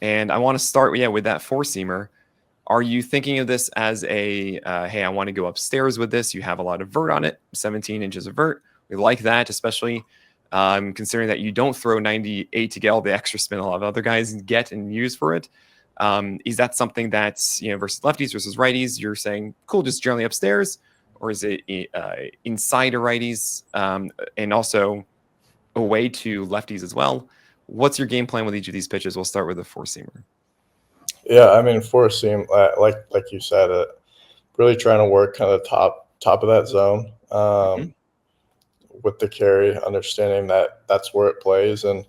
And I want to start, with that four-seamer. Are you thinking of this as a, hey, I want to go upstairs with this? You have a lot of vert on it, 17 inches of vert. We like that, especially considering that you don't throw 98 to get all the extra spin a lot of other guys get and use for it. Is that something that's, versus lefties versus righties, you're saying, cool, just generally upstairs? Or is it inside to righties and also away to lefties as well? What's your game plan with each of these pitches? We'll start with the four-seamer. Yeah, I mean, four seam, like you said, really trying to work kind of top of that zone with the carry, understanding that that's where it plays, and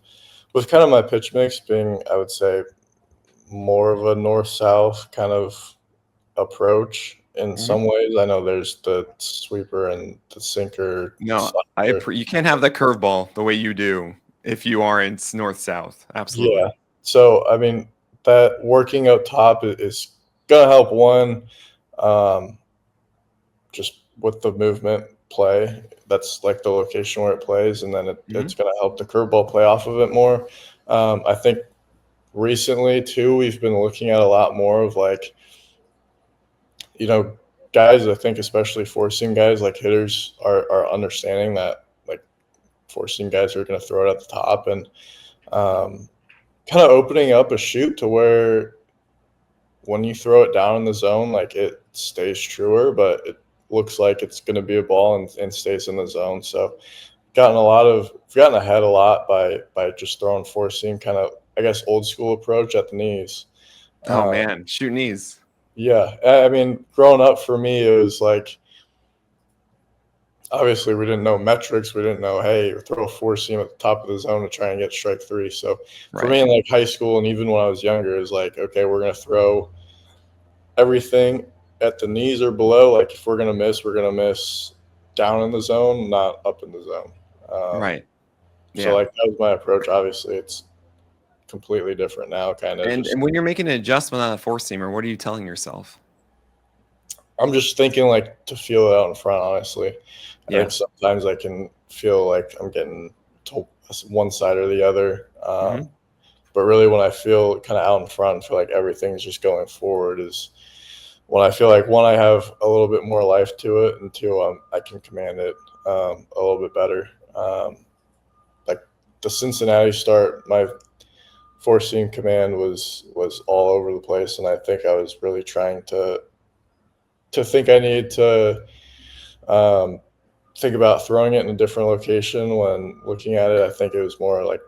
with kind of my pitch mix being, I would say, more of a north-south kind of approach in some ways. I know there's the sweeper and the sinker. No, you can't have that curveball the way you do if you aren't north-south. Absolutely. Yeah. So, I mean, that working up top is going to help one, just with the movement play. That's like the location where it plays, and then it's going to help the curveball play off of it more. I think recently, too, we've been looking at a lot more of like, guys, I think especially four-seam guys, like hitters, are understanding that like four-seam guys are going to throw it at the top, and kind of opening up a shoot to where when you throw it down in the zone, like it stays truer, but it looks like it's going to be a ball and stays in the zone. So gotten ahead a lot by just throwing four-seam, kind of, I guess, old school approach at the knees. Oh, man, shoot knees. Yeah. I mean, growing up for me, it was like, obviously we didn't know metrics. We didn't know, hey, throw a four-seam at the top of the zone to try and get strike three. So for me in like high school and even when I was younger, it was like, okay, we're going to throw everything at the knees or below. Like if we're going to miss, we're going to miss down in the zone, not up in the zone. Right. Yeah. So like that was my approach. Obviously it's completely different now, kind of. And when you're making an adjustment on a four-seamer, what are you telling yourself? I'm just thinking like to feel it out in front, honestly. I think sometimes I can feel like I'm getting to one side or the other. But really when I feel kind of out in front and feel like everything's just going forward is when I feel like, one, I have a little bit more life to it, and two, I can command it a little bit better. Like the Cincinnati start, my four-seam command was all over the place, and I think I was really trying to think I needed to think about throwing it in a different location when looking at it. I think it was more like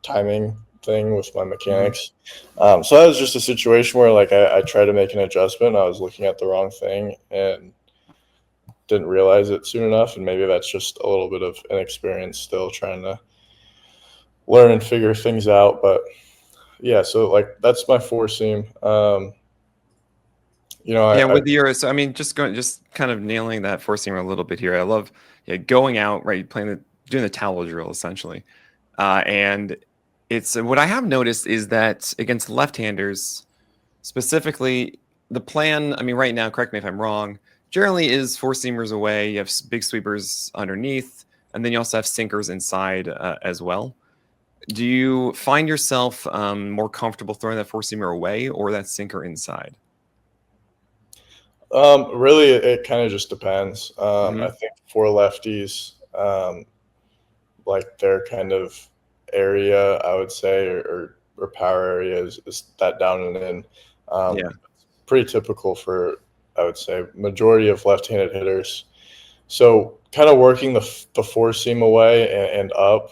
timing thing with my mechanics. So that was just a situation where like I tried to make an adjustment. I was looking at the wrong thing and didn't realize it soon enough. And maybe that's just a little bit of inexperience still trying to learn and figure things out. But yeah, so like that's my four-seam. With your, so I mean, just kind of nailing that four-seamer a little bit here. I love going out, right, doing the towel drill essentially, and it's what I have noticed is that against left-handers, specifically, the plan. I mean, right now, correct me if I'm wrong. Generally, is four-seamers away. You have big sweepers underneath, and then you also have sinkers inside as well. Do you find yourself more comfortable throwing that four-seamer away or that sinker inside? Really, it kind of just depends. I think for lefties, like their kind of area, I would say, or power area is that down and in. Pretty typical for, I would say, majority of left-handed hitters. So kind of working the four-seam away and up,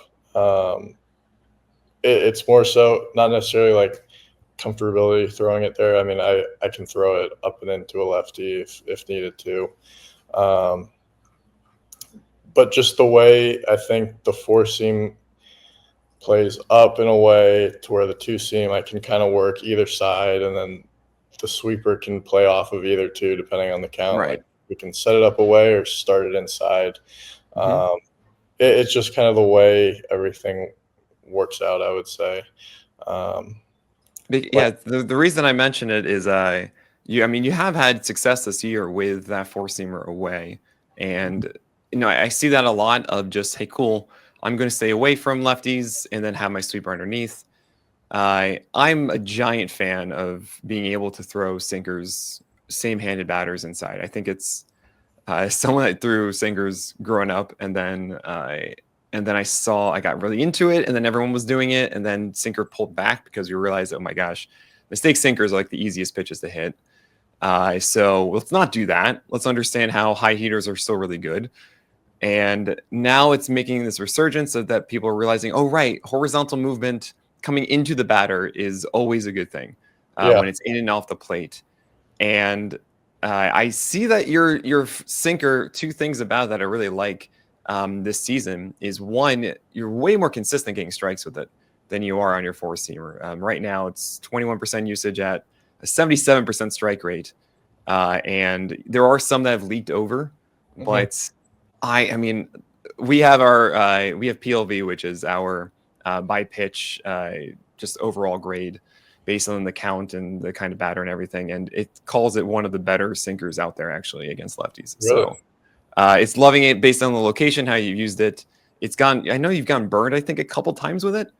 it's more so not necessarily like comfortability throwing it there. I mean, I can throw it up and into a lefty if needed to. But just the way I think the four-seam plays up in a way to where the two-seam, I can kind of work either side, and then the sweeper can play off of either two depending on the count. Right. Like we can set it up away or start it inside. It's just kind of the way everything works out, I would say. The reason I mention it is you have had success this year with that four-seamer away, and I see that a lot of just, hey, cool, I'm going to stay away from lefties and then have my sweeper underneath. I'm a giant fan of being able to throw sinkers, same-handed batters inside. I think it's someone that threw sinkers growing up, and then I got really into it, and then everyone was doing it, and then sinker pulled back because we realized, oh my gosh, mistake sinkers are like the easiest pitches to hit. So let's not do that. Let's understand how high heaters are still really good. And now it's making this resurgence of that people are realizing, oh, right, horizontal movement coming into the batter is always a good thing Yeah. when it's in and off the plate. And I see that your sinker, two things about that I really like this season is one, you're way more consistent getting strikes with it than you are on your four seamer. Right now, it's 21% usage at a 77% strike rate. And there are some that have leaked over, but I mean, we have PLV, which is our by pitch, just overall grade based on the count and the kind of batter and everything, and it calls it one of the better sinkers out there actually against lefties. Really? So it's loving it based on the location, how you used it. I know you've gotten burned, I think, a couple times with it.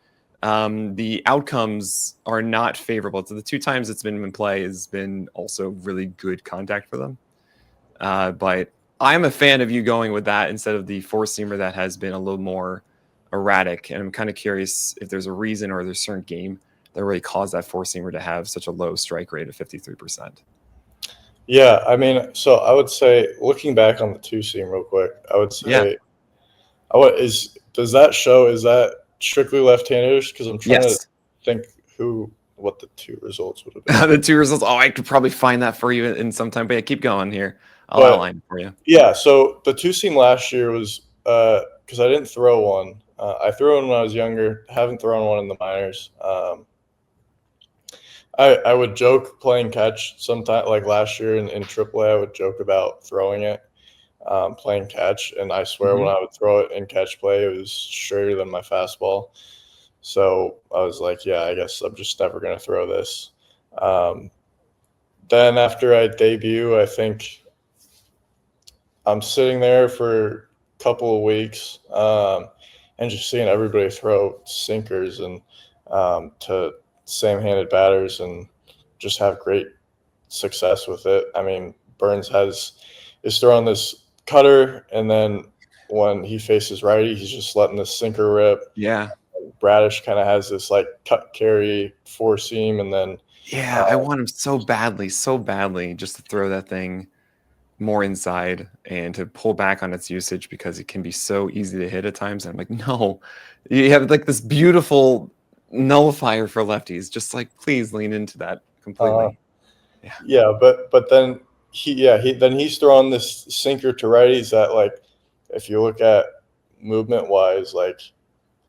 The outcomes are not favorable. So the two times it's been in play has been also really good contact for them. But I'm a fan of you going with that instead of the four seamer that has been a little more erratic. And I'm kind of curious if there's a reason or there's a certain game that really caused that four seamer to have such a low strike rate of 53%. Yeah, I mean, so I would say, looking back on the two seam real quick, I would say, does that show, is that strictly left-handers? Because I'm trying to Yes. think what the two results would have been. The two results. Oh, I could probably find that for you in some time, but yeah, keep going here. I'll But outline it for you. yeah, so the two seam last year was because I didn't throw one. I threw one when I was younger. Haven't thrown one in the minors. I would joke playing catch sometime, like last year in AAA. I would joke about throwing it, playing catch, and I swear when I would throw it in catch play, it was straighter than my fastball. So I was like, yeah, I guess I'm just never going to throw this. Then after I debut, I think I'm sitting there for a couple of weeks and just seeing everybody throw sinkers and to same-handed batters and just have great success with it. I mean, Burns is throwing this cutter, and then when he faces righty, he's just letting the sinker rip. Yeah. Bradish kind of has this like cut carry four seam, and then I want him so badly just to throw that thing more inside and to pull back on its usage because it can be so easy to hit at times. And I'm like, no, you have like this beautiful nullifier for lefties. Just like, please lean into that completely. Yeah, but then he's throwing this sinker to righties that, like, if you look at movement wise, like,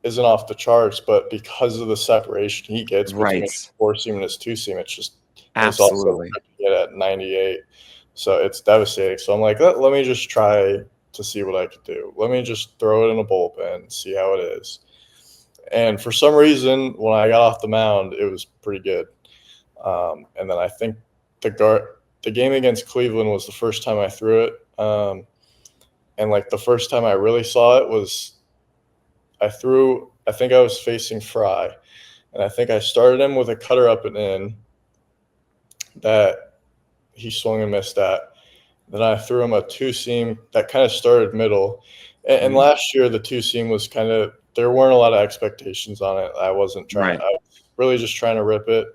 isn't off the charts, but because of the separation he gets between his four seam and his two seam, it's just absolutely get at 98. So it's devastating. So I'm like, let me just try to see what I could do. Let me just throw it in a bullpen, see how it is. And for some reason, when I got off the mound, it was pretty good. And then I think the game against Cleveland was the first time I threw it. And like the first time I really saw it was I think I was facing Fry. And I think I started him with a cutter up and in that he swung and missed at. Then I threw him a two seam that kind of started middle. And last year, the two seam was there weren't a lot of expectations on it. I wasn't trying. I was really just trying to rip it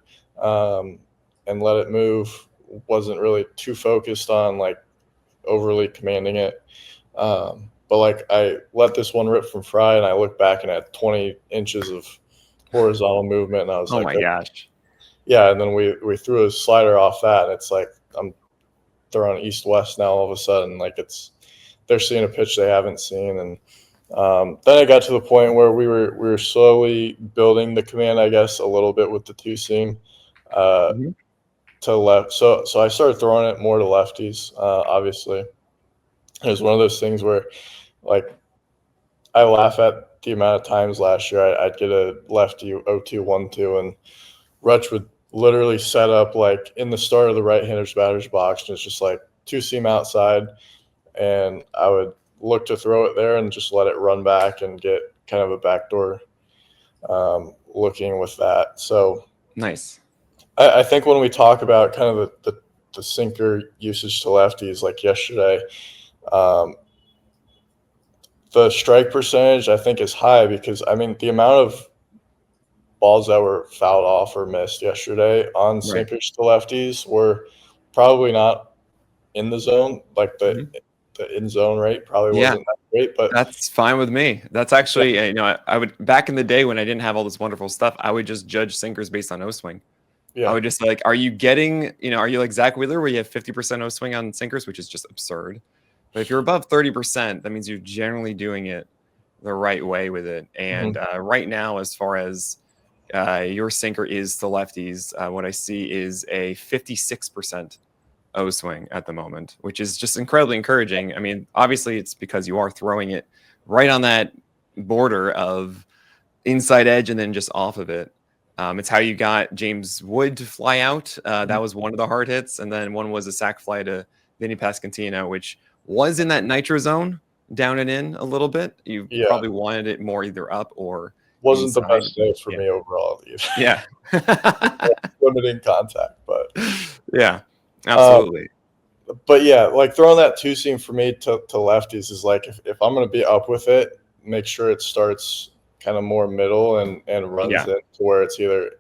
and let it move. Wasn't really too focused on like overly commanding it. But like I let this one rip from Fry, and I looked back and had 20 inches of horizontal movement, and I was oh my gosh. Yeah, and then we threw a slider off that, and it's like I'm throwing east-west now all of a sudden. Like they're seeing a pitch they haven't seen, and then it got to the point where we were slowly building the command, I guess, a little bit with the two seam to left. So I started throwing it more to lefties. Obviously, it was one of those things where, like, I laugh at the amount of times last year I'd get a lefty 0-2, 1-2, and Rutch would literally set up like in the start of the right-hander's batter's box, and it's just like two seam outside, and I would look to throw it there and just let it run back and get kind of a backdoor looking with that. So Nice. I think when we talk about kind of the sinker usage to lefties, like yesterday, the strike percentage I think is high because I mean the amount of balls that were fouled off or missed yesterday on Right. sinkers to lefties were probably not in the zone. Like Mhm. the in zone rate probably Yeah. wasn't that great, but That's fine with me. That's actually, I would back in the day when I didn't have all this wonderful stuff, I would just judge sinkers based on O swing. I yeah, would just like, are you getting, are you like Zach Wheeler where you have 50% O swing on sinkers, which is just absurd. But if you're above 30%, that means you're generally doing it the right way with it. And mhm. right now, as far as your sinker is to lefties, what I see is a 56% O swing at the moment, which is just incredibly encouraging. I mean, obviously, it's because you are throwing it right on that border of inside edge and then just off of it. It's how you got James Wood to fly out. That was one of the hard hits, and then one was a sac fly to Vinny Pasquantino, which was in that nitro zone, down and in a little bit. You Yeah, probably wanted it more either up or wasn't the inside. best day for Yeah, me overall either. yeah, Limiting contact, yeah, um, absolutely. but yeah, like throwing that two seam for me to lefties is like if I'm gonna be up with it, make sure it starts kind of more middle and runs Yeah. it to where it's either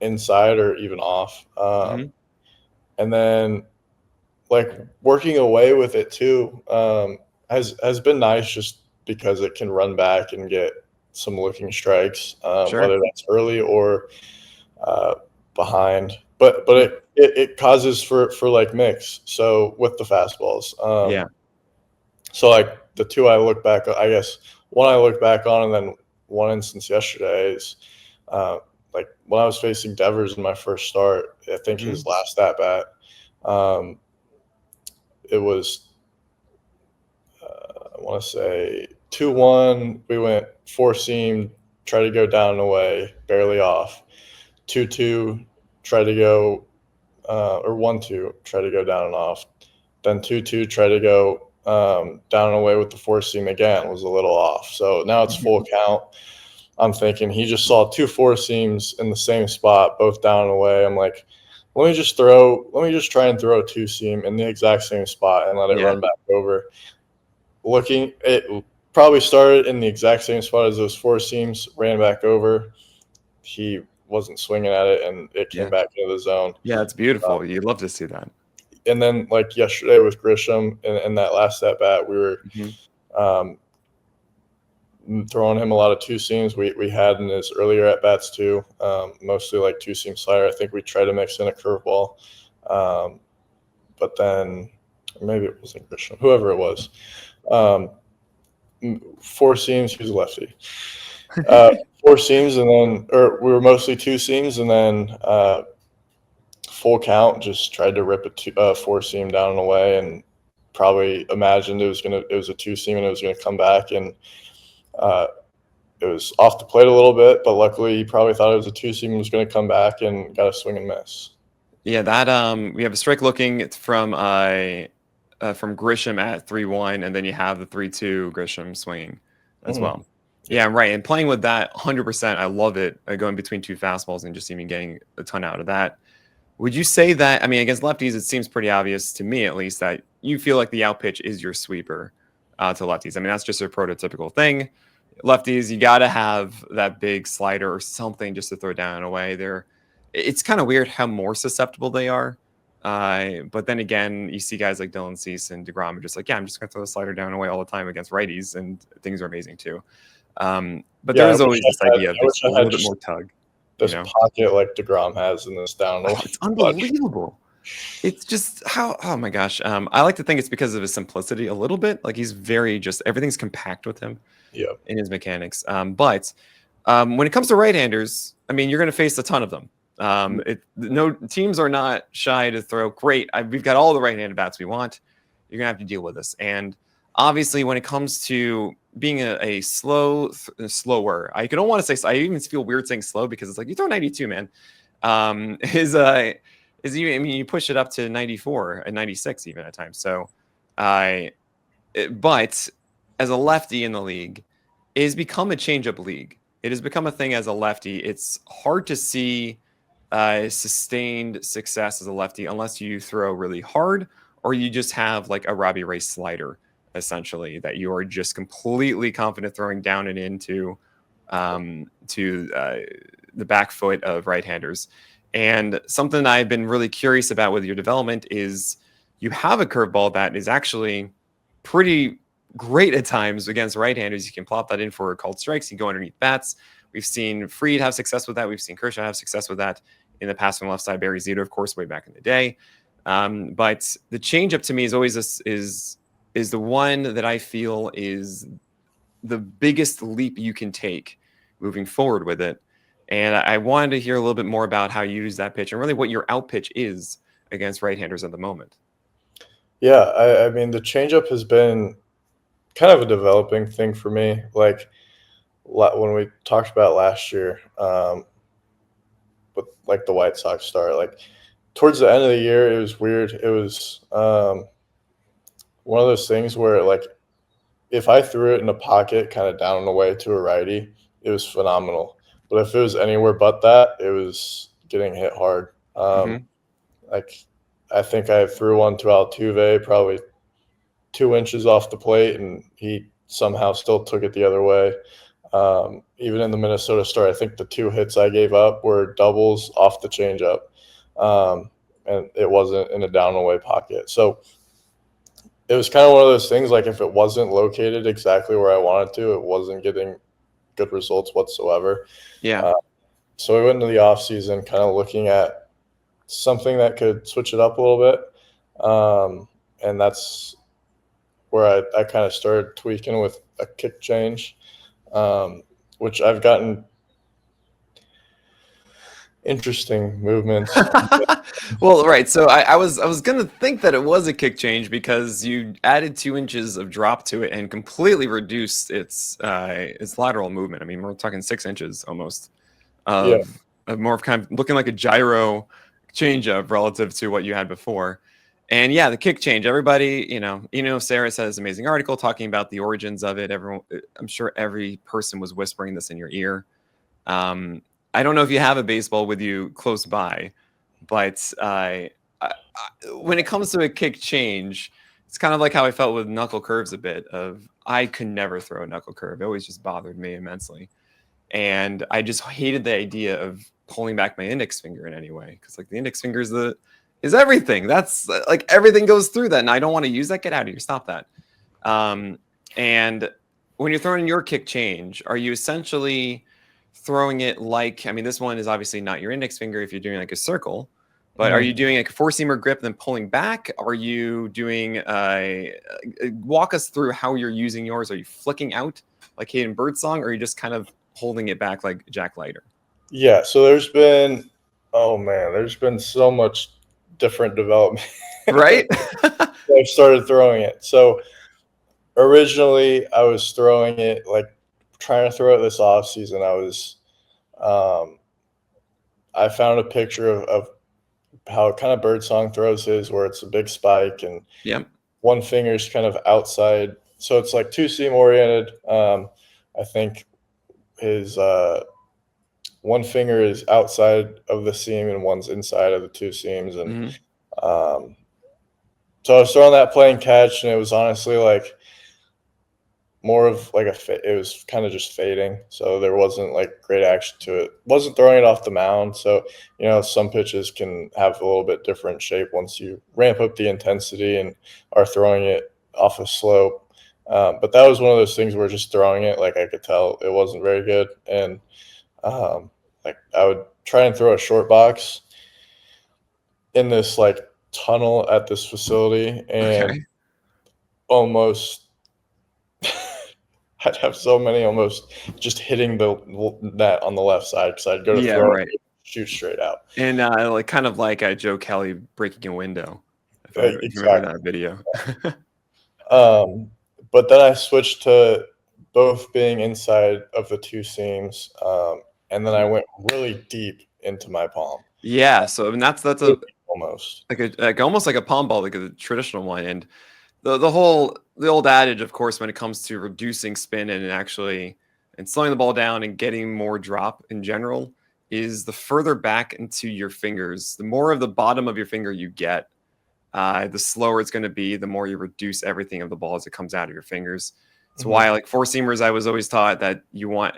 inside or even off. Hmm. And then like working away with it too has been nice just because it can run back and get some looking strikes, Sure. whether that's early or uh, behind. But Yeah. it causes for like mix. So with the fastballs, Yeah. so like the two I look back, I guess one I look back on, and then one instance yesterday is uh, like when I was facing Devers in my first start. I think Hmm. his last at bat. Um, it was I want to say 2-1. We went four seam, try to go down and away, barely off. 2-2, try to go or 1-2, try to go down and off. Then 2-2, try to go down and away with the four seam again, was a little off. So now it's full count. I'm thinking he just saw two four seams in the same spot, both down and away. I'm like, let me just try and throw a two seam in the exact same spot and let it Yeah. run back over. Looking, it probably started in the exact same spot as those four seams, ran back over. He wasn't swinging at it, and it came Yeah. back into the zone. Yeah. It's Uh, beautiful. You'd love to see that. and then, like yesterday with Grisham in that last at bat, we were Hmm. um, throwing him a lot of two seams. We had in his earlier at bats too, mostly like two seam slider. I think we tried to mix in a curveball, but then maybe it wasn't Grisham, whoever it was. Um, four seams. He was a lefty. Four seams, and then or we were mostly two seams, and then full count. Just tried to rip a four seam down and away, and probably imagined it was a two seam and it was gonna come back, and uh, it was off the plate a little bit, but luckily he probably thought it was a two seam and was gonna come back and got a swing and miss. Yeah, that we have a strike looking. It's from Grisham at 3-1, and then you have the 3-2 Grisham swinging as Mm-hmm. well. Yeah. Yeah, right. And playing with that 100%, I love it. Going between two fastballs and just even getting a ton out of that. Would you say that? I mean, against lefties, it seems pretty obvious to me, at least, that you feel like the out pitch is your sweeper to lefties. I mean, that's just a prototypical thing. Lefties, you got to have that big slider or something just to throw down and away. It's kind of weird how more susceptible they are. But then again, you see guys like Dylan Cease and DeGrom are just like, yeah, I'm just going to throw the slider down and away all the time against righties, and things are amazing too. But Yeah, there is always this idea of I just wish a I had little bit just more tug, you this know? pocket like DeGrom has in this down the Oh, line it's bunch. unbelievable. It's just how, oh my gosh. I like to think it's because of his simplicity a little bit. Like he's very just everything's compact with him Yeah. in his mechanics. But when it comes to right-handers, I mean, you're going to face a ton of them. No teams are not shy to throw. Great, we've got all the right-handed bats we want. You're going to have to deal with this. And obviously, when it comes to being a slower, I don't want to say. I even feel weird saying slow because it's like you throw 92, man. Is you? I mean, you push it up to 94 and 96 even at times. So, but as a lefty in the league, it has become a change-up league. it has become a thing as a lefty. It's hard to see sustained success as a lefty unless you throw really hard or you just have like a Robbie Ray slider, essentially, that you are just completely confident throwing down and into the back foot of right-handers. And something I've been really curious about with your development is you have a curveball that is actually pretty great at times against right-handers. You can plop that in for called strikes. You go underneath bats. We've seen Fried have success with that. We've seen Kershaw have success with that in the past on the left side. Barry Zito, of course, way back in the day. But the changeup to me is always is the one that I feel is the biggest leap you can take moving forward with it. And I wanted to hear a little bit more about how you use that pitch and really what your out pitch is against right-handers at the moment. Yeah, I mean, the changeup has been kind of a developing thing for me. Like when we talked about last year, with like the White Sox start, like towards the end of the year, it was weird. It was one of those things where like if I threw it in a pocket kind of down and away to a righty, it was phenomenal. But if it was anywhere but that, it was getting hit hard. Like I think I threw one to Altuve probably 2 inches off the plate, and he somehow still took it the other way. Even in the Minnesota start, I think the 2 hits I gave up were doubles off the changeup, and it wasn't in a down away pocket. So it was kind of one of those things, like if it wasn't located exactly where I wanted to, it wasn't getting good results whatsoever. Yeah. So we went into the offseason kind of looking at something that could switch it up a little bit. And that's where I kind of started tweaking with a kick change, which I've gotten interesting movements. Well, right. So I was gonna think that it was a kick change because you added 2 inches of drop to it and completely reduced its lateral movement. I mean, we're talking 6 inches almost of more of kind of looking like a gyro changeup relative to what you had before. And yeah, the kick change. Everybody, Sarah says amazing article talking about the origins of it. Everyone, I'm sure every person was whispering this in your ear. I don't know if you have a baseball with you close by, but when it comes to a kick change, it's kind of like how I felt with knuckle curves a bit. I could never throw a knuckle curve. It always just bothered me immensely, and I just hated the idea of pulling back my index finger in any way because like the index finger is everything. That's like everything goes through that, and I don't want to use that. Get out of here! Stop that. And when you're throwing your kick change, are you essentially throwing it like, I mean, this one is obviously not your index finger if you're doing like a circle, but are you doing like a four-seamer grip and then pulling back? Are you doing walk us through how you're using yours? Are you flicking out like Hayden Birdsong, or are you just kind of holding it back like Jack Leiter? Yeah, so there's been so much different development. Right? I started throwing it. So originally I was throwing it like trying to throw it this off season. I found a picture of how kind of Birdsong throws his, where it's a big spike and one finger's kind of outside. So it's like two seam oriented. I think his one finger is outside of the seam and one's inside of the two seams. And so I was throwing that playing catch, and it was honestly like more of like it was kind of just fading. So there wasn't like great action to it. Wasn't throwing it off the mound. So, some pitches can have a little bit different shape once you ramp up the intensity and are throwing it off a slope. But that was one of those things where just throwing it, like I could tell it wasn't very good. And like I would try and throw a short box in this like tunnel at this facility, and almost I'd have so many almost just hitting the net on the left side because I'd go to throw it, shoot straight out. And like kind of like Joe Kelly breaking a window. If you remember that video. But then I switched to both being inside of the two seams, and then I went really deep into my palm. Yeah, so I mean that's a almost almost like a palm ball, like a traditional one. And the old adage, of course, when it comes to reducing spin and actually and slowing the ball down and getting more drop in general is the further back into your fingers, the more of the bottom of your finger you get, the slower it's going to be, the more you reduce everything of the ball as it comes out of your fingers. It's why, like four seamers, I was always taught that you want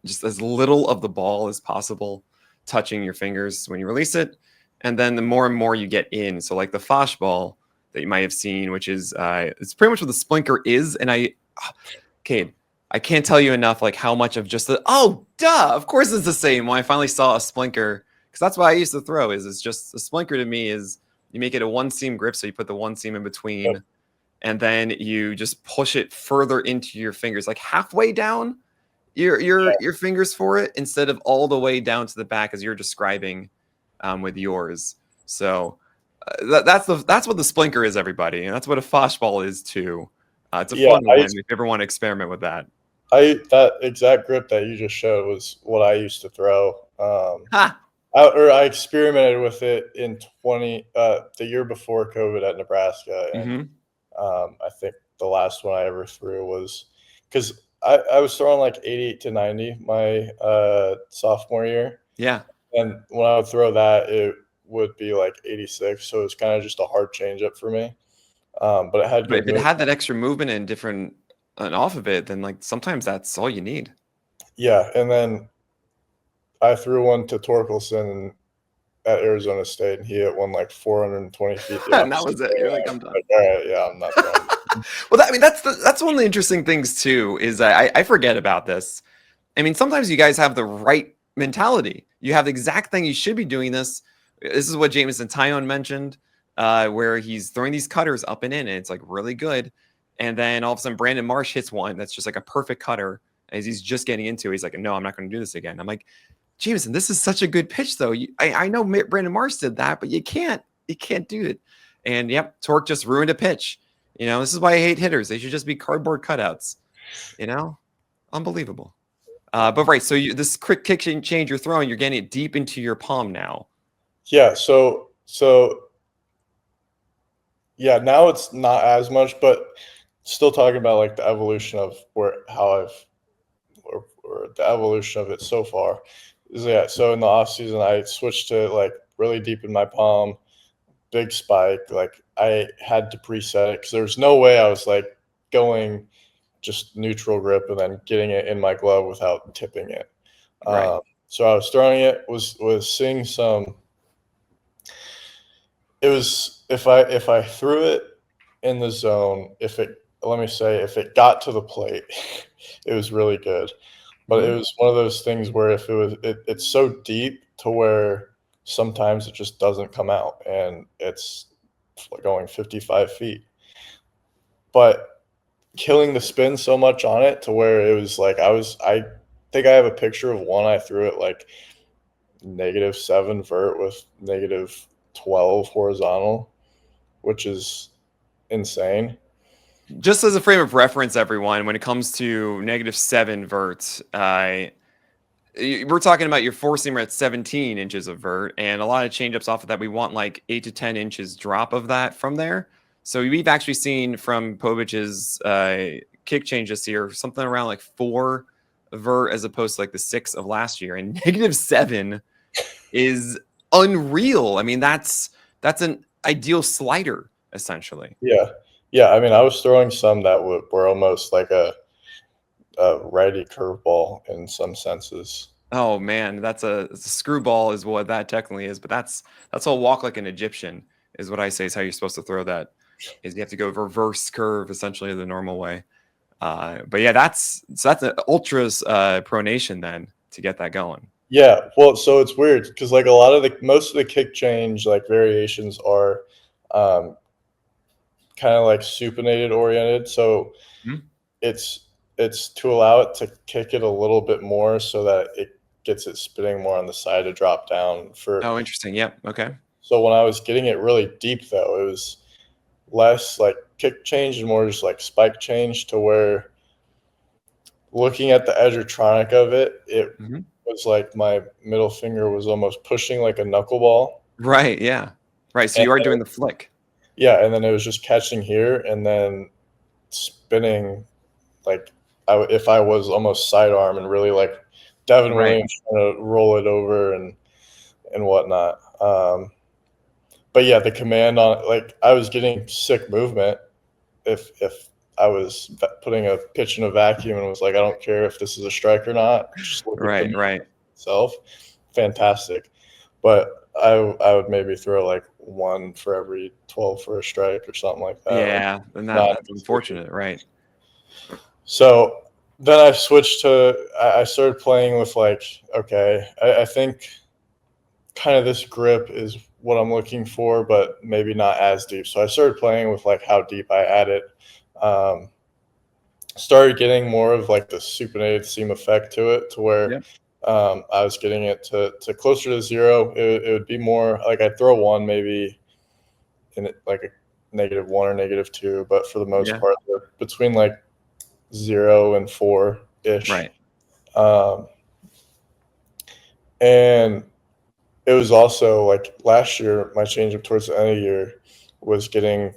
just as little of the ball as possible touching your fingers when you release it. And then the more and more you get in. So like the Fosh ball that you might have seen, which is it's pretty much what the splinker is. And Cade, I can't tell you enough like how much of just of course it's the same. When I finally saw a splinker, because that's what I used to throw, is it's just a splinker to me is you make it a one seam grip, so you put the one seam in between, and then you just push it further into your fingers, like halfway down your fingers for it, instead of all the way down to the back as you're describing with yours. So that's what the splinker is, everybody, and that's what a Fosh ball is too. It's a fun one if you ever want to experiment with that. That exact grip that you just showed was what I used to throw. I experimented with it in the year before COVID at Nebraska, and I think the last one I ever threw was because I was throwing like 88 to 90 my sophomore year. Yeah, and when I would throw that, it would be like 86, so it was kind of just a hard changeup for me. But it had good. If it had that extra movement and different off of it, then like sometimes that's all you need. Yeah, and then I threw one to Torkelson at Arizona State, and he hit one like 420 feet. And that was it. You're like, I'm done. Like, all right, yeah, I'm not throwing. Well, that's one of the interesting things too. Is I forget about this. I mean, sometimes you guys have the right mentality. You have the exact thing you should be doing. This is what Jameson Tyone mentioned, where he's throwing these cutters up and in, and it's like really good. And then all of a sudden, Brandon Marsh hits one that's just like a perfect cutter as he's just getting into it. He's like, no, I'm not going to do this again. I'm like, Jameson, this is such a good pitch, though. I know Brandon Marsh did that, but you can't do it. And yep, Torque just ruined a pitch. This is why I hate hitters. They should just be cardboard cutouts. Unbelievable. But right, so this quick kick change you're throwing, you're getting it deep into your palm now. Yeah. So yeah, now it's not as much, but still talking about like the evolution of or the evolution of it so far. So in the off season, I switched to like really deep in my palm, big spike. Like I had to preset it because there's no way I was like going just neutral grip and then getting it in my glove without tipping it. Right. So I was throwing it, was seeing some. It was if I threw it in the zone, if it got to the plate, it was really good. But it was one of those things where if it's so deep to where sometimes it just doesn't come out, and it's going 55 feet. But killing the spin so much on it to where it was like I think I have a picture of one I threw it like -7 vert with -12 horizontal, which is insane. Just as a frame of reference, everyone, when it comes to -7 vert, we're talking about your four seamer at 17 inches of vert, and a lot of changeups off of that. We want like 8 to 10 inches drop of that from there. So we've actually seen from Povich's kick change this year something around like 4 vert as opposed to like the 6 of last year, and -7 is unreal. I mean, that's an ideal slider essentially. Yeah. I mean, I was throwing some that were almost like a righty curveball in some senses. Oh man, it's a screwball is what that technically is, but that's all walk like an Egyptian is what I say is how you're supposed to throw that. Is you have to go reverse curve essentially the normal way. But yeah, that's an ultras pronation then to get that going. Yeah, well, so it's weird because like most of the kick change like variations are kind of like supinated oriented. So it's to allow it to kick it a little bit more so that it gets it spinning more on the side to drop down for. Oh, interesting. Yep. Okay. So when I was getting it really deep though, it was less like kick change and more just like spike change, to where looking at the edgertronic of it, it was like my middle finger was almost pushing like a knuckleball. Right. Yeah. Right. So you are doing the flick. Yeah, and then it was just catching here and then spinning like if I was almost sidearm and really like Devin Right. Williams trying to roll it over and whatnot. But yeah, the command on, like, I was getting sick movement if I was putting a pitch in a vacuum and was like, I don't care if this is a strike or not, just look at the Right. itself. Fantastic. But I would maybe throw like 1 for every 12 for a strike or something like that. Yeah, Like, and not that's unfortunate, right? so then I switched to, I started playing with like, okay, I think kind of this grip is what I'm looking for, but maybe not as deep. So I started playing with like how deep I had it. Um, Started getting more of like the supinated seam effect to it, to where Yep. I was getting it to closer to 0. It would be more like I'd throw 1 maybe in it, like a -1 or -2, but for the most Yeah. part, they're between like 0 and 4 ish. Right. Um, and it was also like last year, my changeup towards the end of the year was getting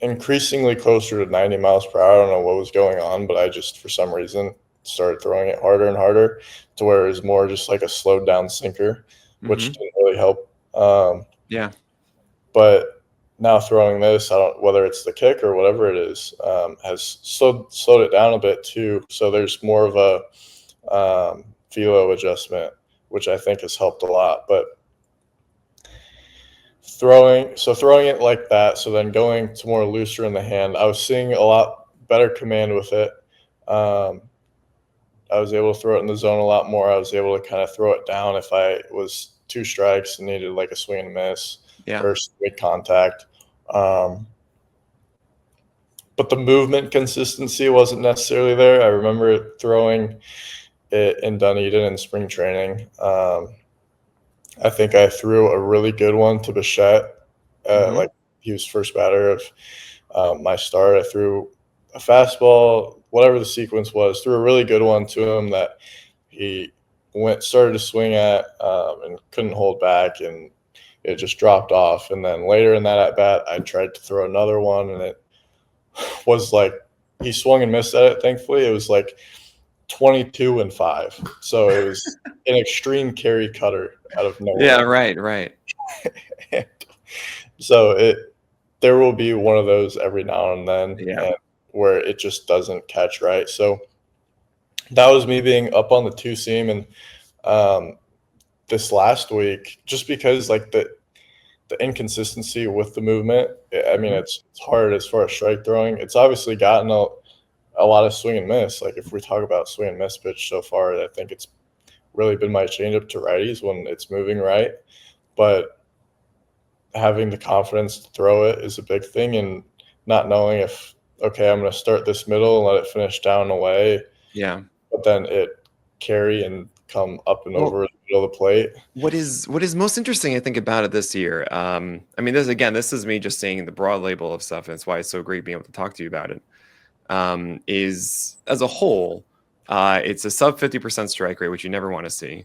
increasingly closer to 90 miles per hour. I don't know what was going on, but I just, for some reason, started throwing it harder and harder, to where it was more just like a slowed down sinker, which didn't really help. Yeah. But now throwing this, I don't, whether it's the kick or whatever it is, has slowed it down a bit too. So there's more of a velo adjustment, which I think has helped a lot. But throwing it like that, so then going to more looser in the hand, I was seeing a lot better command with it. I was able to throw it in the zone a lot more. I was able to kind of throw it down if I was 2 strikes and needed like a swing and miss Yeah. or straight contact. But the movement consistency wasn't necessarily there. I remember throwing it in Dunedin in spring training. I think I threw a really good one to Bichette. Like, he was first batter of my start. I threw a fastball, whatever the sequence was, threw a really good one to him that he started to swing at, and couldn't hold back, and it just dropped off. And then later in that at bat, I tried to throw another one, and it was like he swung and missed at it. Thankfully, it was like 22 and 5. So it was an extreme carry cutter out of nowhere. Yeah. Right. So there will be one of those every now and then, Yeah. and where it just doesn't catch right. So that was me being up on the 2 seam, and this last week, just because like the inconsistency with the movement. I mean, it's hard as far as strike throwing. It's obviously gotten a lot of swing and miss. Like, if we talk about swing and miss pitch so far, I think it's really been my changeup to righties when it's moving right. But having the confidence to throw it is a big thing, and not knowing if, okay, I'm going to start this middle and let it finish down and away. Yeah. But then it carry and come up and over the middle of the plate. What is most interesting, I think, about it this year? I mean, this is me just saying the broad label of stuff, and it's why it's so great being able to talk to you about it. Is as a whole, it's a sub 50% strike rate, which you never want to see,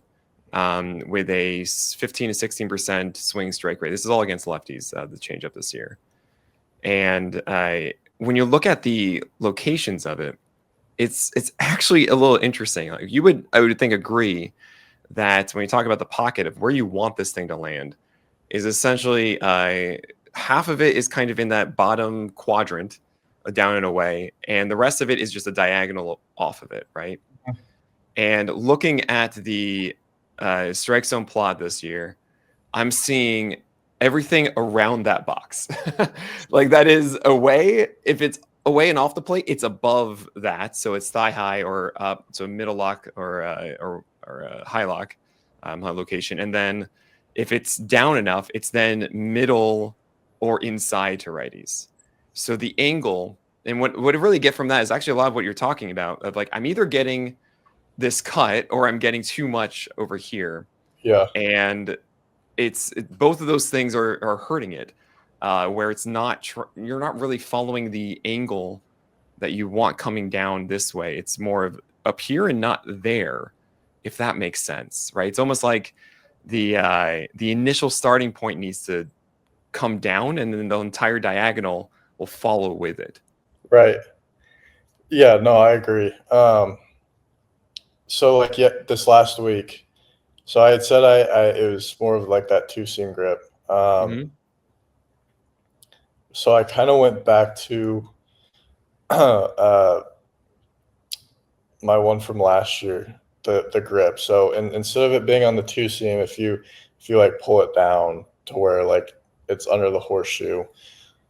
with a 15 to 16% swing strike rate. This is all against lefties, the changeup this year. And when you look at the locations of it, it's actually a little interesting. Like, I would think, agree that when you talk about the pocket of where you want this thing to land, is essentially half of it is kind of in that bottom quadrant, down and away, and the rest of it is just a diagonal off of it, right? And looking at the strike zone plot this year, I'm seeing everything around that box. Like, that is away. If it's away and off the plate, it's above that, so it's thigh high or up, so middle lock or a high lock location. And then if it's down enough, it's then middle or inside to righties. So the angle, and what I really get from that is actually a lot of what you're talking about, of like, I'm either getting this cut or I'm getting too much over here. Yeah. And both of those things are hurting it, where it's not you're not really following the angle that you want coming down this way. It's more of up here and not there, if that makes sense, right? It's almost like the initial starting point needs to come down, and then the entire diagonal will follow with it. Right. Yeah, no, I agree. So like yeah, this last week, so I had said I it was more of like that two seam grip. Hmm. So I kind of went back to uh, my one from last year, the grip. So instead of it being on the two seam, if you like pull it down to where like it's under the horseshoe,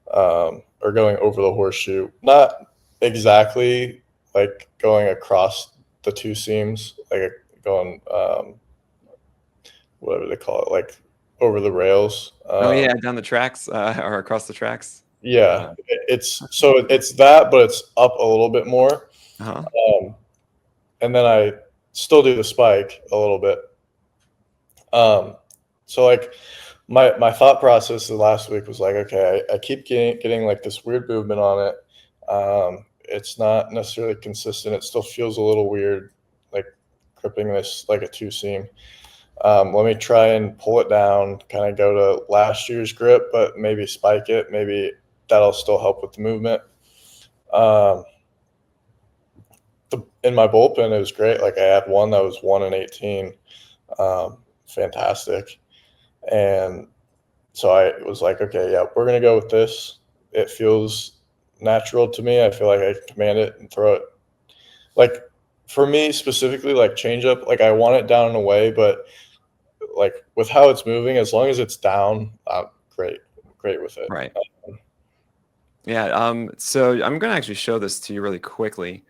or going over the horseshoe, not exactly like going across the two seams, like going whatever they call it, like over the rails. Oh yeah, down the tracks or across the tracks. Yeah, Uh, it's that, but it's up a little bit more. uh-huh. Um, and then I still do the spike a little bit. So like my thought process the last week was like, okay, I keep getting like this weird movement on it. It's not necessarily consistent. It still feels a little weird, like gripping this like a two seam. Let me try and pull it down, kind of go to last year's grip, but maybe spike it. Maybe that'll still help with the movement. Um, in my bullpen, it was great. Like I had one that was 1 and 18, fantastic. And so I was like, okay, yeah, we're gonna go with this. It feels natural to me. I feel like I can command it and throw it. Like for me specifically, like change up, like I want it down and away, but like with how it's moving, as long as it's down, I'm great with it. Right. Yeah. So I'm going to actually show this to you really quickly,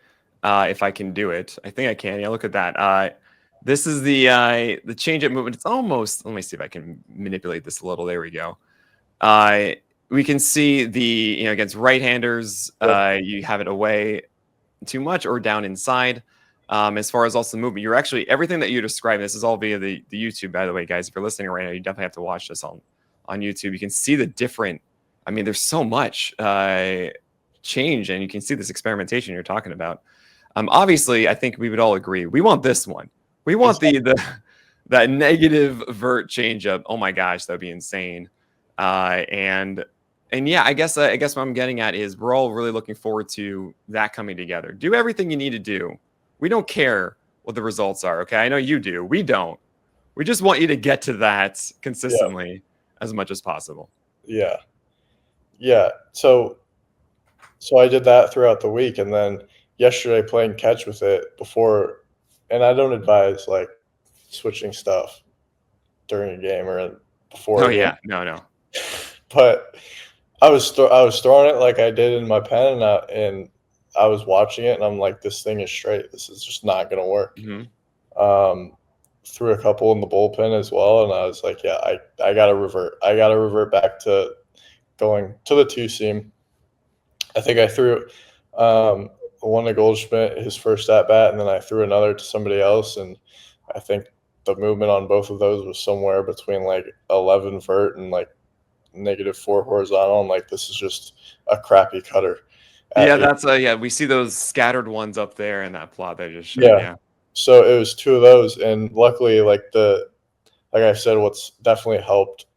if I can do it. I think I can. Yeah. Look at that. This is the change up movement. It's almost. Let me see if I can manipulate this a little. There we go. Uh, we can see against right-handers, Yeah, you have it away too much or down inside. As far as also the movement, you're actually everything that you described. This is all via the YouTube, by the way, guys. If you're listening right now, you definitely have to watch this on YouTube. You can see the different. I mean, there's so much change, and you can see this experimentation you're talking about. Obviously, I think we would all agree we want this one. We want exactly. the that negative vert changeup. Oh my gosh, that'd be insane. And yeah, I guess what I'm getting at is we're all really looking forward to that coming together. Do everything you need to do. We don't care what the results are. Okay, I know you do. We don't. We just want you to get to that Yeah, consistently as much as possible. yeah, yeah. So I did that throughout the week, and then yesterday playing catch with it before, and I don't advise like switching stuff during a game or before Oh a game, yeah, no. but I was throwing it like I did in my pen, and I was watching it, and I'm like, this thing is straight. This is just not gonna work. Hmm. Um, Threw a couple in the bullpen as well, and I was like, yeah, I gotta revert. I gotta revert back to going to the two seam. I think I threw um, one to Goldschmidt his first at bat, and then I threw another to somebody else, and I think the movement on both of those was somewhere between like 11 vert and like -4 horizontal. I'm like, this is just a crappy cutter. Yeah, At eight. that's yeah. We see those scattered ones up there in that plot that I just showed. Yeah, Yeah. so it was two of those, and luckily, like I said, what's definitely helped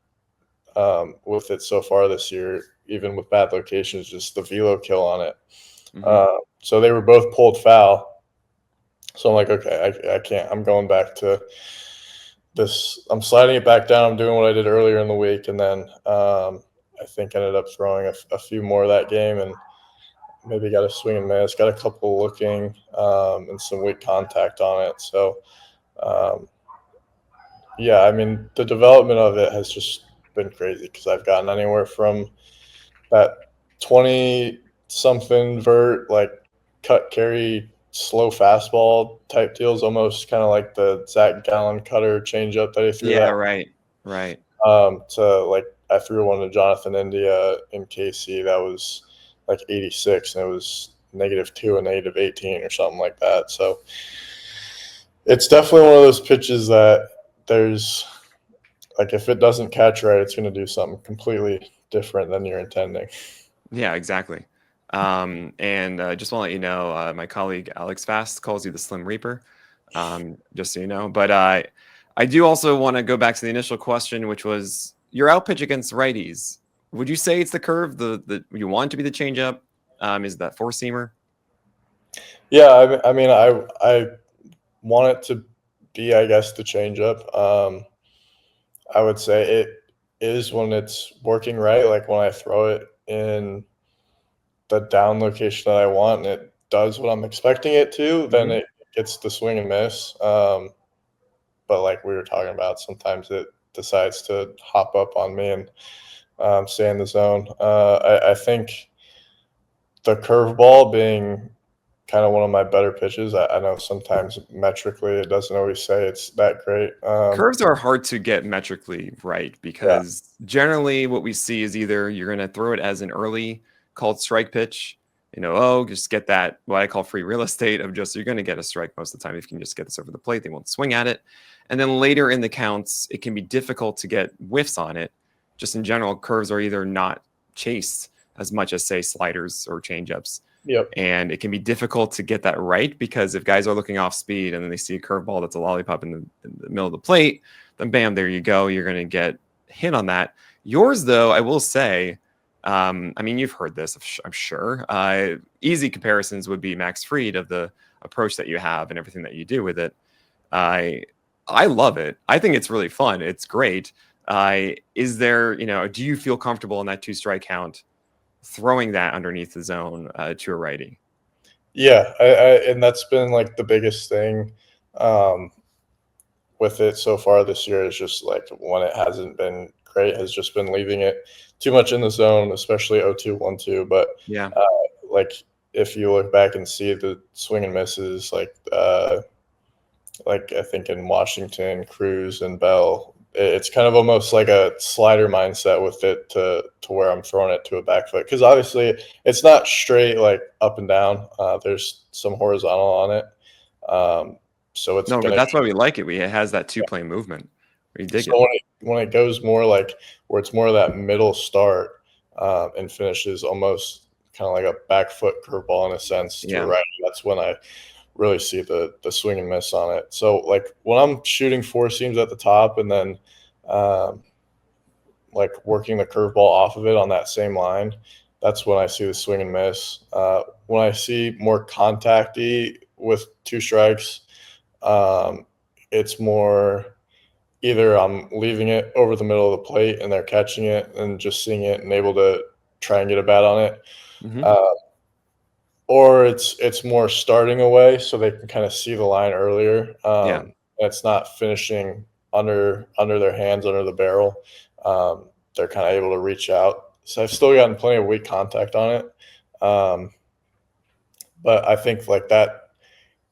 with it so far this year, even with bad locations, just the velo kill on it. Hmm. So they were both pulled foul. So I'm like, okay, I can't. I'm going back to this. I'm sliding it back down. I'm doing what I did earlier in the week, and then I think ended up throwing a few more that game, and maybe got a swing and miss. Got a couple looking, and some weak contact on it. So um, yeah, I mean the development of it has just been crazy because I've gotten anywhere from that 20 something vert, like cut carry slow fastball type deals, almost kind of like the Zach Gallen cutter changeup that he threw Yeah. that, Right. Right. to like I threw one to Jonathan India in KC that was like 86, and it was -2 and -18 or something like that. So it's definitely one of those pitches that there's like if it doesn't catch right, it's going to do something completely different than you're intending. Yeah, exactly. And just want to let you know, my colleague Alex Fast calls you the Slim Reaper, just so you know. But I do also want to go back to the initial question, which was your out pitch against righties. Would you say it's the curve, the you want it to be the changeup? Is that four seamer? Yeah, I mean, I want it to be, I guess, the changeup. I would say it is when it's working right, like when I throw it in the down location that I want and it does what I'm expecting it to, then Mhm. it gets the swing and miss. But like we were talking about, sometimes it decides to hop up on me and stay in the zone. I think the curveball being kind of one of my better pitches. I know sometimes metrically it doesn't always say it's that great. Curves are hard to get metrically right Yeah, because generally what we see is either you're going to throw it as an early called strike pitch, just get that what I call free real estate of just you're going to get a strike most of the time if you can just get this over the plate. They won't swing at it. And then later in the counts, it can be difficult to get whiffs on it. Just in general, curves are either not chased as much as, say, sliders or changeups. yep. And it can be difficult to get that right because if guys are looking off speed and then they see a curveball that's a lollipop in the middle of the plate, then bam, there you go. You're going to get hit on that. Yours, though, I will say, I mean, you've heard this, I'm sure. Easy comparisons would be Max Fried of the approach that you have and everything that you do with it. I love it. I think it's really fun. It's great. Is there, do you feel comfortable in that two strike count? Throwing that underneath the zone to a righty. Yeah, and that's been like the biggest thing um, with it so far this year is just like when it hasn't been great, has just been leaving it too much in the zone, especially 0-2, 1-2. But Yeah. like if you look back and see the swing and misses, like I think in Washington, Cruz and Bell, it's kind of almost like a slider mindset with it to where I'm throwing it to a back foot because obviously it's not straight like up and down. There's some horizontal on it, so it's No, but gonna. that's why we like it. It has that two-play movement. We dig So it. when it goes more like where it's more of that middle start and finishes almost kind of like a back foot curveball in a sense to a Yeah. right, that's when I really see the swing and miss on it. So like when I'm shooting four seams at the top and then um, like working the curveball off of it on that same line, that's when I see the swing and miss. When I see more contacty with two strikes, um, it's more either I'm leaving it over the middle of the plate and they're catching it and just seeing it and able to try and get a bat on it. Hmm. Uh, or it's more starting away so they can kind of see the line earlier. Yeah. It's not finishing under their hands under the barrel. They're kind of able to reach out. So I've still gotten plenty of weak contact on it, but I think like that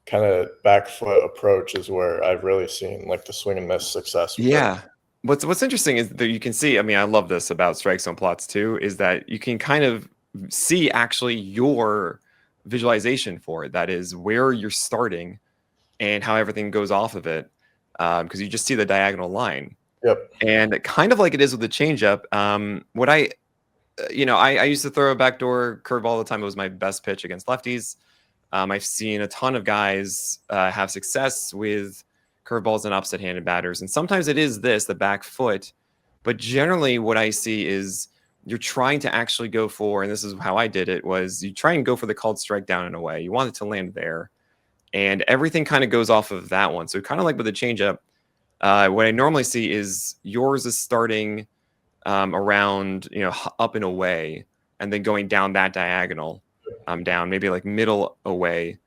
kind of back foot approach is where I've really seen like the swing and miss success with it. Yeah. What's interesting is that you can see, I mean, I love this about strike zone plots too, is that you can kind of see actually your visualization for it. That is where you're starting and how everything goes off of it. Because you just see the diagonal line. Yep. And kind of like it is with the changeup, what I used to throw a backdoor curve all the time. It was my best pitch against lefties. I've seen a ton of guys have success with curveballs and opposite-handed batters, and sometimes it is the back foot. But generally, what I see is you're trying to actually go for, and this is how I did it, was you try and go for the called strike down and away. You want it to land there, and everything kind of goes off of that one. So kind of like with the changeup, what I normally see is yours is starting around, up and away, and then going down that diagonal, down maybe like middle away,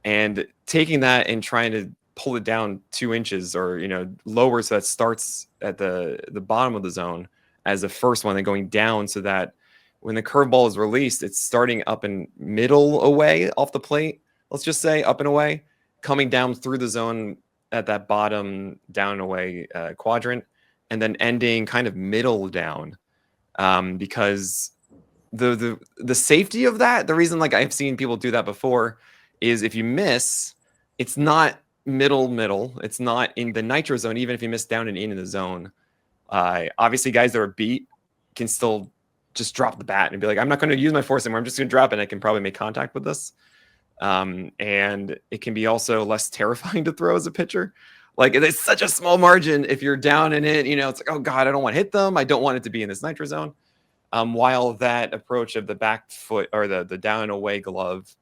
and taking that and trying to pull it down 2 inches or lower so that starts at the bottom of the zone as the first one, then going down so that when the curveball is released, it's starting up and middle away off the plate. Let's just say up and away, coming down through the zone at that bottom down and away quadrant, and then ending kind of middle down, because the safety of that, the reason like I've seen people do that before is if you miss, it's not middle, it's not in the nitro zone, even if you miss down and in the zone. Obviously guys that are beat can still just drop the bat and be like, I'm not going to use my force anymore, I'm just going to drop it and I can probably make contact with this. And it can be also less terrifying to throw as a pitcher. Like it's such a small margin if you're down in it, it's like, oh god, I don't want to hit them, I don't want it to be in this nitro zone. While that approach of the back foot or the down and away glove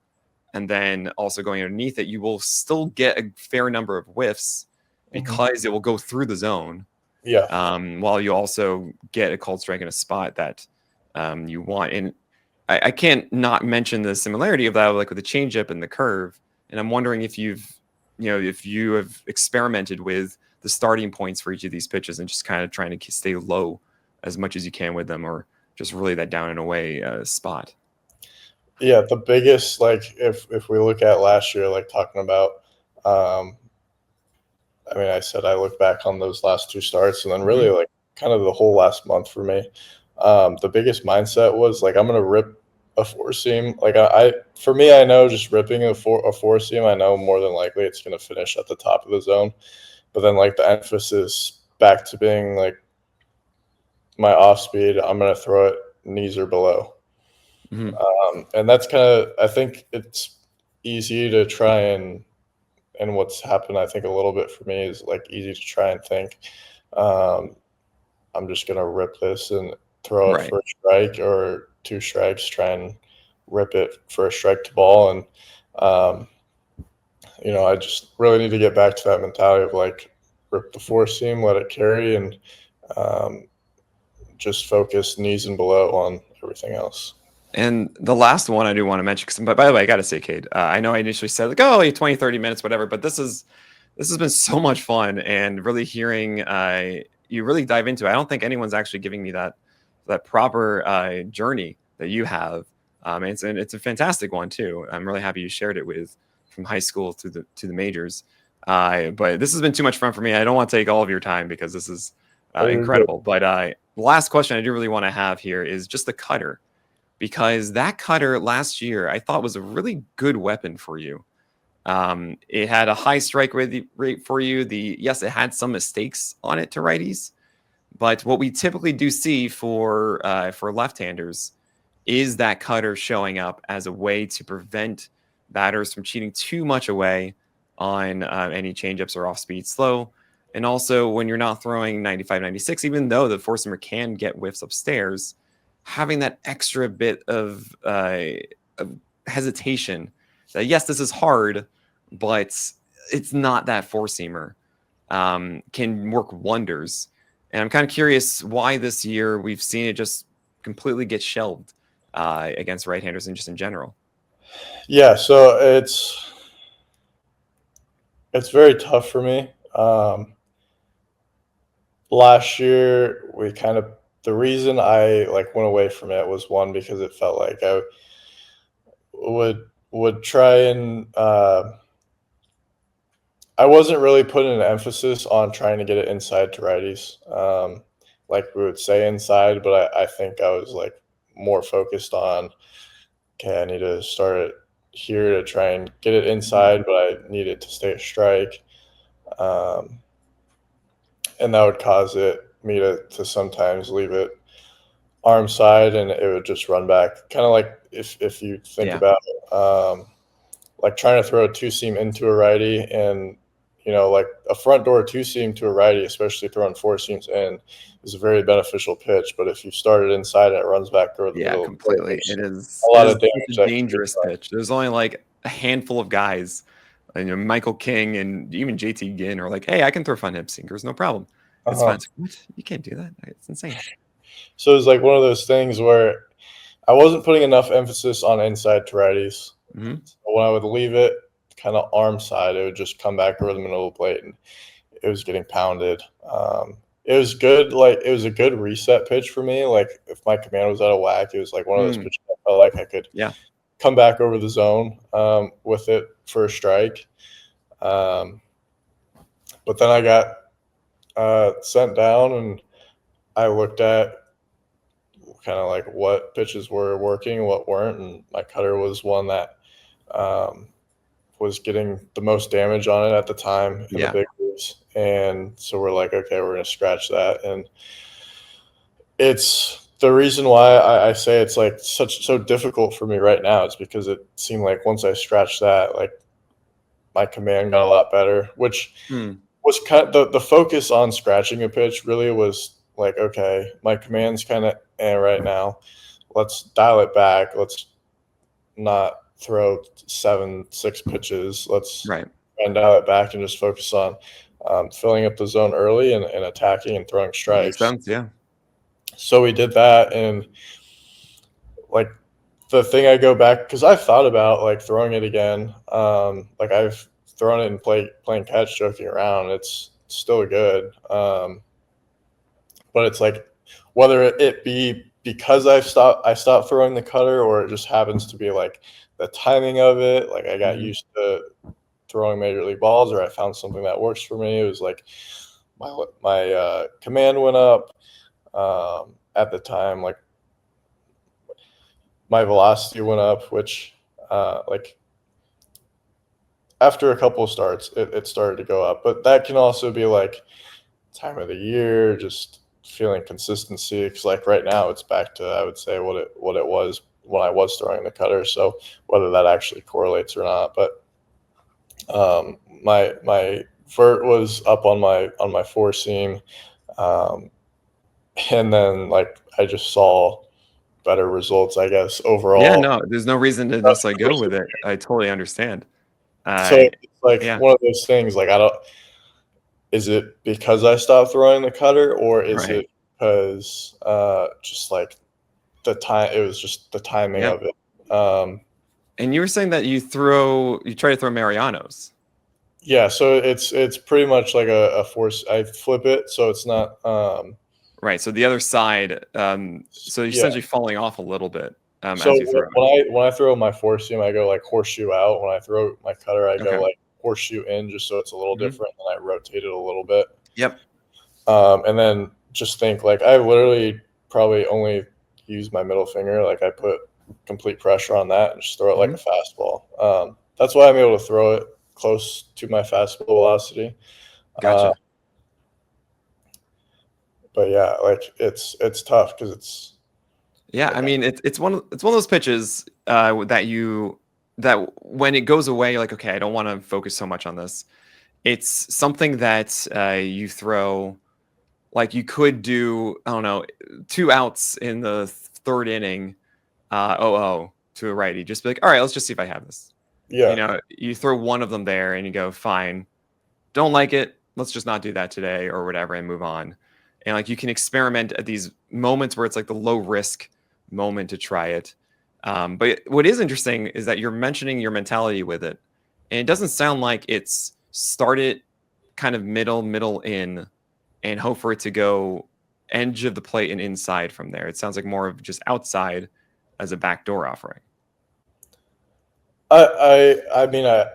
and then also going underneath it, you will still get a fair number of whiffs because it will go through the zone. Yeah. While you also get a cold strike in a spot that you want. And I can't not mention the similarity of that, like with the changeup and the curve. And I'm wondering if you have experimented with the starting points for each of these pitches and just kind of trying to stay low as much as you can with them, or just really that down and away spot. Yeah, the biggest, like, if we look at last year, like talking about, I mean, I said I look back on those last 2 starts, and then really like kind of the whole last month for me. The biggest mindset was like, I'm gonna rip a 4-seam. Like for me, I know just ripping a 4-seam, I know more than likely it's gonna finish at the top of the zone. But then like the emphasis back to being like my off speed, I'm gonna throw it knees or below. And that's kind of, I think it's easy to try and what's happened, I think, a little bit for me is like easy to try and think, I'm just gonna rip this and throw it for a strike or 2 strikes, try and rip it for a strike to ball. And I just really need to get back to that mentality of like rip the 4-seam, let it carry, and just focus knees and below on everything else. And the last one I do want to mention, because by the way, I got to say, Cade, I know I initially said like, oh, 20, 30 minutes, whatever, but this has been so much fun, and really hearing you really dive into it. I don't think anyone's actually giving me that proper journey that you have. And it's a fantastic one too. I'm really happy you shared it with from high school to the majors. But this has been too much fun for me. I don't want to take all of your time because this is incredible. But the last question I do really want to have here is just the cutter. Because that cutter last year, I thought was a really good weapon for you. It had a high strike rate for you. Yes, it had some mistakes on it to righties, but what we typically do see for left-handers is that cutter showing up as a way to prevent batters from cheating too much away on any changeups or off-speed slow. And also, when you're not throwing 95, 96, even though the four-seamer can get whiffs upstairs, having that extra bit of hesitation that, yes, this is hard, but it's not that four-seamer, can work wonders. And I'm kind of curious why this year we've seen it just completely get shelved against right-handers and just in general. Yeah, so it's very tough for me. Last year, the reason I like went away from it was, one, because it felt like I would try and I wasn't really putting an emphasis on trying to get it inside to righties. Like we would say inside, but I think I was like more focused on, okay, I need to start it here to try and get it inside, but I need it to stay a strike. And that would cause me to sometimes leave it arm side, and it would just run back. Kind of like if you think about like trying to throw a 2-seam into a righty, and like a front door 2-seam to a righty, especially throwing 4-seams in, is a very beneficial pitch. But if you start it inside and it runs back over the middle, completely. It is a lot of damage. A dangerous pitch. There's only like a handful of guys, Michael King and even JT Ginn are like, hey, I can throw front hip sinkers, no problem. It's fine. It's like, what? You can't do that. It's insane. So it's like one of those things where I wasn't putting enough emphasis on inside to righties. So when I would leave it kind of arm side, it would just come back over the middle of the plate, and it was getting pounded. It was good. Like, it was a good reset pitch for me. Like, if my command was out of whack, it was like one of those pitches I felt like I could come back over the zone with it for a strike. But then I got sent down, and I looked at kind of like what pitches were working and what weren't, and my cutter was one that was getting the most damage on it at the time in the big leagues. And so we're like, okay, we're going to scratch that. And it's the reason why I say it's like so difficult for me right now. It's because it seemed like once I scratched that, like my command got a lot better, which was kind of the focus on scratching a pitch really was like, okay, my command's kind of right now. Let's dial it back. Let's not throw 6 pitches. Let's Right. dial it back and just focus on filling up the zone early and attacking and throwing Makes strikes. sense. Yeah. So we did that, and like the thing I go back because I've thought about like throwing it again. Like I've thrown it and playing catch, joking around. It's still good, but it's like whether it be because I stopped throwing the cutter, or it just happens to be like the timing of it. Like I got used to throwing major league balls, or I found something that works for me. It was like my command went up at the time. Like my velocity went up, which like after a couple of starts, it started to go up. But that can also be like time of the year, just feeling consistency. Because like right now, it's back to I would say what it was when I was throwing the cutter. So whether that actually correlates or not, but my vert was up on my four seam, and then like I just saw better results, I guess, Yeah. overall. No, there's no reason to necessarily go with it. I totally understand. So it's like Yeah. one of those things. Like I don't. Is it because I stopped throwing the cutter, or is Right. it because just like the time? It was just the timing Yeah. of it. And you were saying that you try to throw Marianos. Yeah, so it's pretty much like a force. I flip it, so it's not. Right. So the other side, so you're Yeah. essentially falling off a little bit So as you throw it. when I throw my four seam, I go like horseshoe out. When I throw my cutter, I go Okay. like horseshoe in, just so it's a little different, and I rotate it a little bit. Yep. And then just think like I literally probably only use my middle finger. Like I put complete pressure on that and just throw it like a fastball. That's why I'm able to throw it close to my fastball velocity. Gotcha. But yeah, like it's tough because it's Yeah, like I mean it's one of those pitches that when it goes away, you're like, okay, I don't want to focus so much on this. It's something that you throw like you could do, I don't know, 2 outs in the third inning, 0-0 to a righty. Just be like, all right, let's just see if I have this. yeah. You throw one of them there and you go, fine, don't like it. Let's just not do that today or whatever and move on. And like you can experiment at these moments where it's like the low risk moment to try it. But what is interesting is that you're mentioning your mentality with it. And it doesn't sound like it's start it kind of middle in and hope for it to go edge of the plate and inside from there. It sounds like more of just outside as a backdoor offering. I mean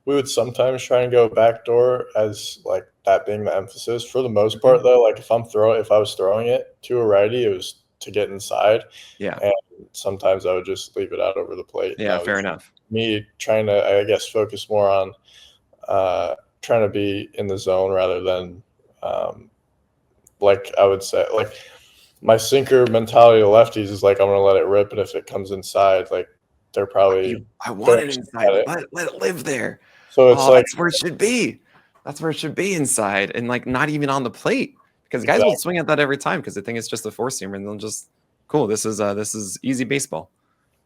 we would sometimes try and go backdoor as like that being the emphasis. For the most part, though, like if I was throwing it to a righty, it was to get inside, Yeah. and sometimes I would just leave it out over the plate. And Yeah, that fair was enough. me trying to, I guess, focus more on trying to be in the zone rather than, like I would say, like my sinker mentality of lefties is like I'm gonna let it rip, and if it comes inside, like they're probably I want going it to swing at inside. it. Let it live there. So it's Oh, like that's where it should be. That's where it should be inside and like not even on the plate because guys will exactly. swing at that every time because they think it's just a four seamer and they'll just cool. This is easy baseball.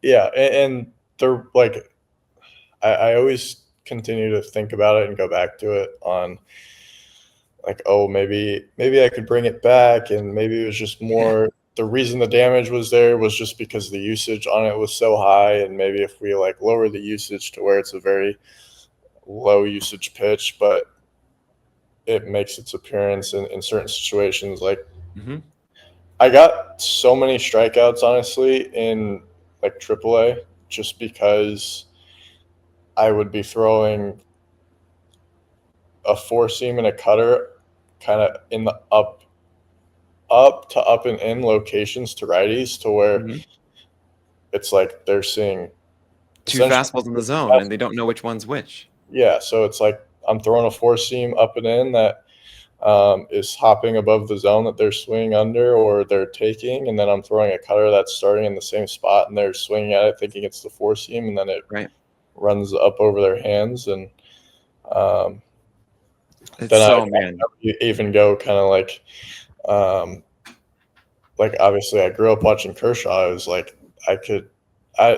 Yeah, and they're like I always continue to think about it and go back to it on like, oh, maybe I could bring it back, and maybe it was just Yeah. more the reason the damage was there was just because the usage on it was so high, and maybe if we like lower the usage to where it's a very low usage pitch, but it makes its appearance in certain situations. Like Mm-hmm. I got so many strikeouts honestly in like AAA just because I would be throwing a four seam and a cutter kind of in the up and in locations to righties to where Mm-hmm. it's like they're seeing Two essentially fastballs in the zone and they don't know which one's which. yeah, so it's like I'm throwing a four seam up and in that is hopping above the zone that they're swinging under or they're taking, and then I'm throwing a cutter that's starting in the same spot and they're swinging at it thinking it's the four seam, and then it Right. runs up over their hands, and um, It's then I so man. even go kind of um, like obviously I grew up watching Kershaw. I was like I could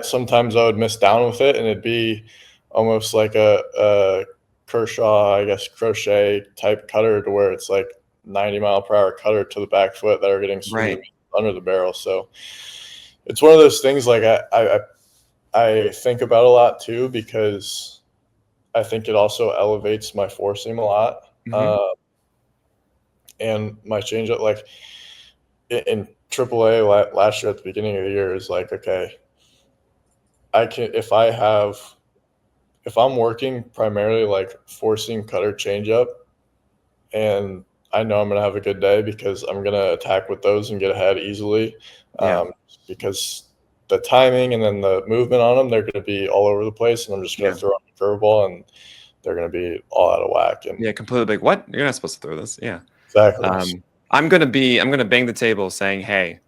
sometimes I would miss down with it, and it'd be almost like a Kershaw, I guess, crochet type cutter, to where it's like 90-mile-per-hour cutter to the back foot that are getting swinged Right. under the barrel. So it's one of those things, like I think about a lot too, because I think it also elevates my four seam a lot. Mm-hmm. And my changeup, like in AAA last year at the beginning of the year, is like, okay, I can, if I'm working primarily like four seam cutter changeup, and I know I'm gonna have a good day because I'm gonna attack with those and get ahead easily, Yeah. because the timing and then the movement on them, they're gonna be all over the place, and I'm just gonna Yeah. throw on a curveball, and they're gonna be all out of whack. And Yeah. Completely. Like, what? You're not supposed to throw this. Yeah. exactly. I'm gonna bang the table saying, hey,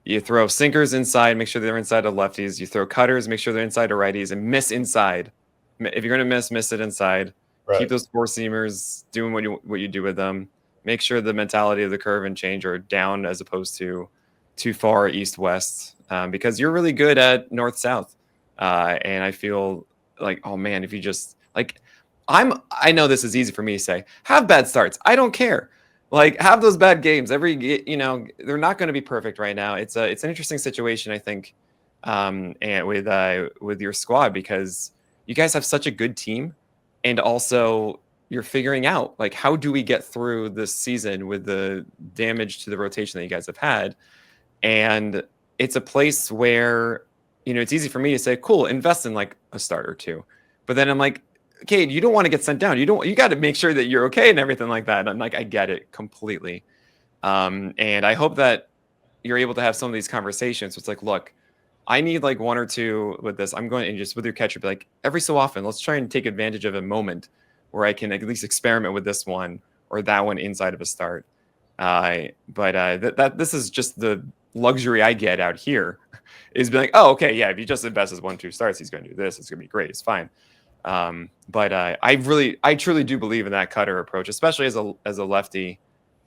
you throw sinkers inside, make sure they're inside of lefties. You throw cutters, make sure they're inside of righties, and miss inside. If you're gonna miss it inside. Keep Right. those four seamers doing what you do with them. Make sure the mentality of the curve and change are down as opposed to too far east west, because you're really good at north south. And I feel like, oh man, if you just like, I know this is easy for me to say, have bad starts. I don't care. Like, have those bad games. They're not going to be perfect right now. It's an interesting situation, I think, and with your squad, because you guys have such a good team, and also you're figuring out, like, how do we get through this season with the damage to the rotation that you guys have had. And it's a place where, it's easy for me to say, cool, invest in like a start or two. But then I'm like, Cade, you don't want to get sent down. You got to make sure that you're okay and everything like that. And I'm like, I get it completely. And I hope that you're able to have some of these conversations. So it's like, look, I need like one or two with this. I'm going, and just with your catcher, be like, every so often, let's try and take advantage of a moment where I can at least experiment with this one or that one inside of a start. But this is just the luxury I get out here, is being like, oh, okay, yeah, if he just invests his 1-2 starts, he's going to do this. It's going to be great. It's fine. I truly do believe in that cutter approach, especially as a lefty,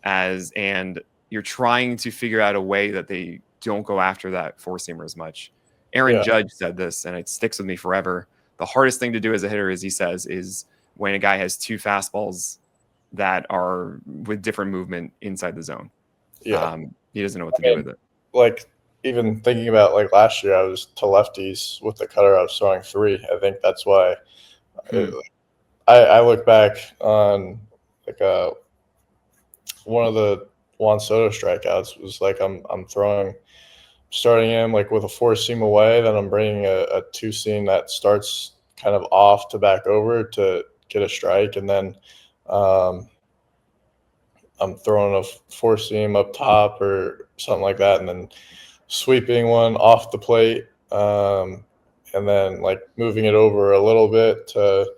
and you're trying to figure out a way that they don't go after that four seamer as much. Aaron Yeah. Judge said this, and it sticks with me forever. The hardest thing to do as a hitter, as he says, is when a guy has two fastballs that are with different movement inside the zone. Yeah. He doesn't know what to do with it. Like, even thinking about like last year, I was to lefties with the cutter. I was throwing three. I think that's why I look back on like one of the Juan Soto strikeouts was like, I'm starting him like with a four seam away, then I'm bringing a two seam that starts kind of off to back over to get a strike, and then I'm throwing a four seam up top or something like that, and then sweeping one off the plate, and then like moving it over a little bit to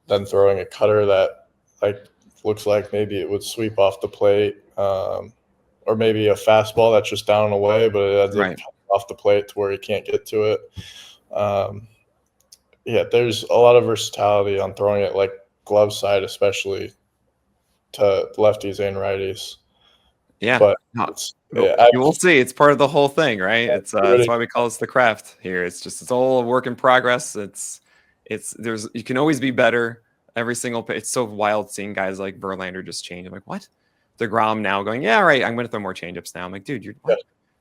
then throwing a cutter that like looks like maybe it would sweep off the plate, or maybe a fastball that's just down and away, but it ends up coming off the plate to where he can't get to it. Yeah, there's a lot of versatility on throwing it like glove side, especially to lefties and righties. Yeah, but you will see. It's part of the whole thing, right? It's that's why we call this the craft here. It's all a work in progress. You can always be better. Every single it's so wild seeing guys like Verlander just change. I'm like, what? DeGrom now going, yeah, right. I'm going to throw more changeups now. I'm like, dude, you're what?